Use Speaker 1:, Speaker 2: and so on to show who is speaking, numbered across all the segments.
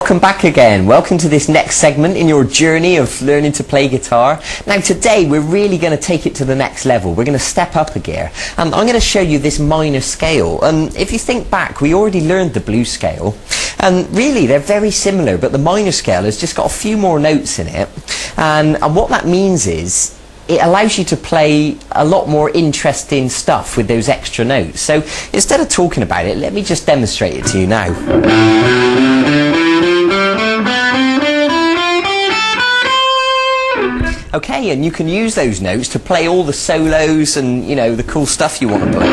Speaker 1: Welcome back again. Welcome to this next segment in your journey of learning to play guitar. Now today we're really going to take it to the next level. We're going to step up a gear. I'm going to show you this minor scale. If you think back, we already learned the blues scale. And really they're very similar, but the minor scale has just got a few more notes in it. And what that means is it allows you to play a lot more interesting stuff with those extra notes. So instead of talking about it, let me just demonstrate it to you now. Okay, and you can use those notes to play all the solos and, you know, the cool stuff you want to play.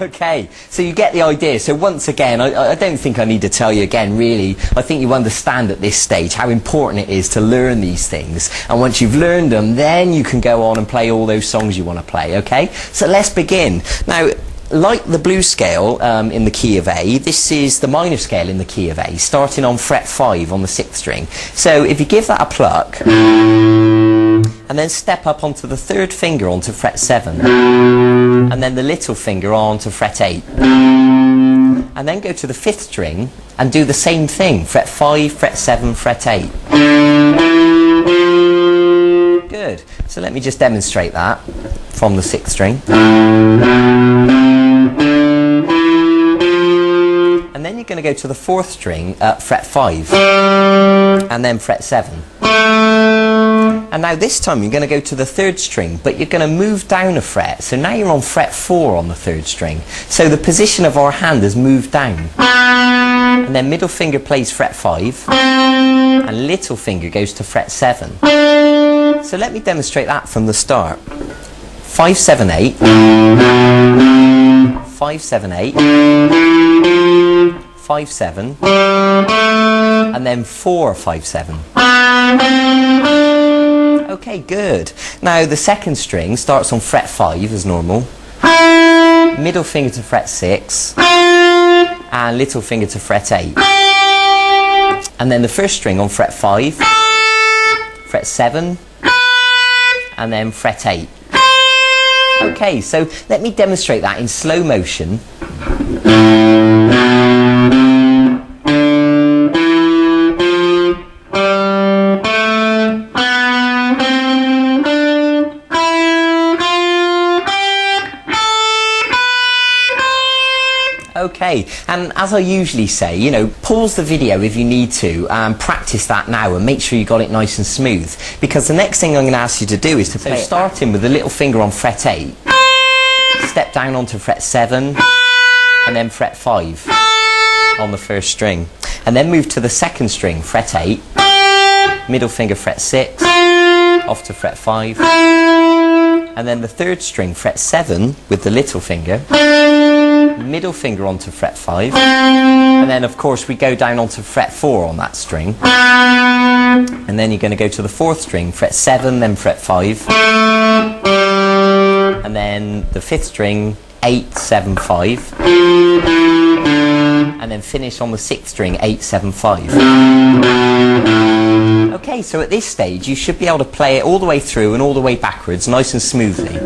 Speaker 1: Okay, so you get the idea. So once again, I don't think I need to tell you again, really. I think you understand at this stage how important it is to learn these things. And once you've learned them, then you can go on and play all those songs you want to play, okay? So let's begin. Now, like the blues scale in the key of A, this is the minor scale in the key of A, starting on fret 5 on the 6th string. So if you give that a pluck, and then step up onto the 3rd finger onto fret 7, and then the little finger onto fret 8, and then go to the 5th string and do the same thing, fret 5, fret 7, fret 8. Good. So let me just demonstrate that from the 6th string. And then you're going to go to the 4th string at fret 5, and then fret 7. And now this time you're going to go to the 3rd string, but you're going to move down a fret. So now you're on fret 4 on the 3rd string. So the position of our hand has moved down. And then middle finger plays fret 5, and little finger goes to fret 7. So let me demonstrate that from the start. 5, 7, 8. 5, 7, 8. 5, 7. And then 4, 5, 7. Okay, good. Now the 2nd string starts on fret 5 as normal. Middle finger to fret 6. And little finger to fret 8. And then the 1st string on fret 5. Fret 7. And then fret 8. Okay, so let me demonstrate that in slow motion. Okay, and as I usually say, you know, pause the video if you need to and practice that now and make sure you got it nice and smooth, because the next thing I'm going to ask you to do is to play starting with the little finger on fret 8, step down onto fret 7, and then fret 5 on the 1st string, and then move to the 2nd string, fret 8, middle finger fret 6, off to fret 5, and then the 3rd string, fret 7 with the little finger, middle finger onto fret 5, and then of course we go down onto fret 4 on that string, and then you're going to go to the 4th string, fret 7, then fret 5, and then the 5th string, 8, 7, 5, and then finish on the 6th string, 8, 7, 5. Okay, so at this stage you should be able to play it all the way through and all the way backwards nice and smoothly.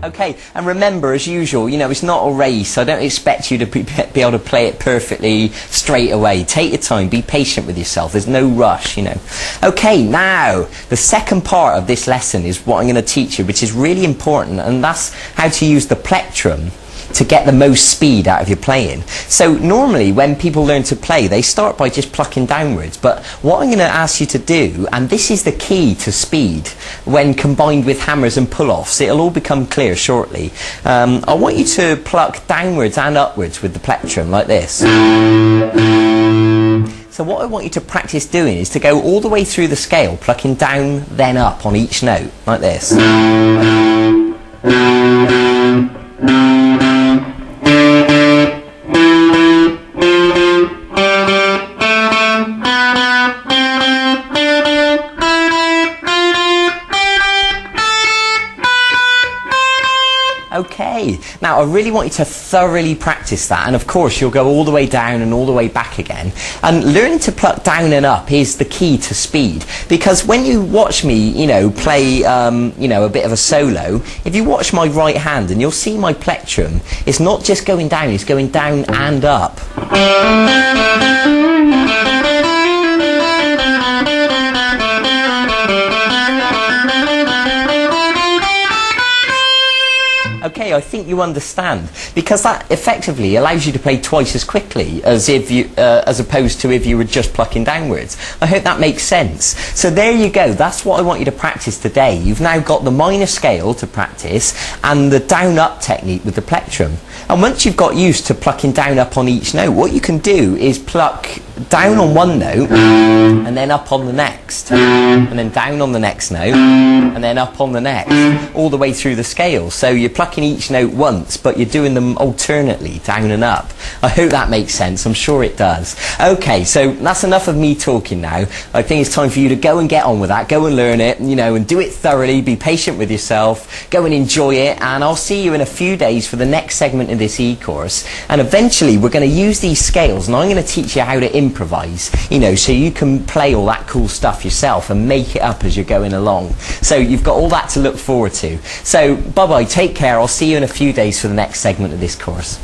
Speaker 1: Okay, and remember, as usual, you know, it's not a race. I don't expect you to be able to play it perfectly straight away. Take your time, be patient with yourself. There's no rush, you know. Okay, now, the second part of this lesson is what I'm going to teach you, which is really important, and that's how to use the plectrum to get the most speed out of your playing. So normally when people learn to play, they start by just plucking downwards, but what I'm going to ask you to do, and this is the key to speed when combined with hammers and pull-offs, it'll all become clear shortly. I want you to pluck downwards and upwards with the plectrum like this. So what I want you to practice doing is to go all the way through the scale, plucking down then up on each note like this. Okay, now I really want you to thoroughly practice that, and of course you'll go all the way down and all the way back again. And learning to pluck down and up is the key to speed, because when you watch me, play, a bit of a solo, if you watch my right hand, and you'll see my plectrum, it's not just going down, it's going down and up. Okay, I think you understand, because that effectively allows you to play twice as quickly as opposed to if you were just plucking downwards. I hope that makes sense. So there you go, that's what I want you to practice today. You've now got the minor scale to practice and the down-up technique with the plectrum. And once you've got used to plucking down up on each note, what you can do is pluck down on one note and then up on the next, and then down on the next note and then up on the next, all the way through the scale. So you're plucking each note once, but you're doing them alternately, down and up. I hope that makes sense. I'm sure it does. Okay, so that's enough of me talking now. I think it's time for you to go and get on with that. Go and learn it, and do it thoroughly. Be patient with yourself. Go and enjoy it, and I'll see you in a few days for the next segment of this e-course. And eventually we're going to use these scales, and I'm going to teach you how to improvise, so you can play all that cool stuff yourself and make it up as you're going along. So you've got all that to look forward to. So bye-bye, take care. I'll see you in a few days for the next segment of this course.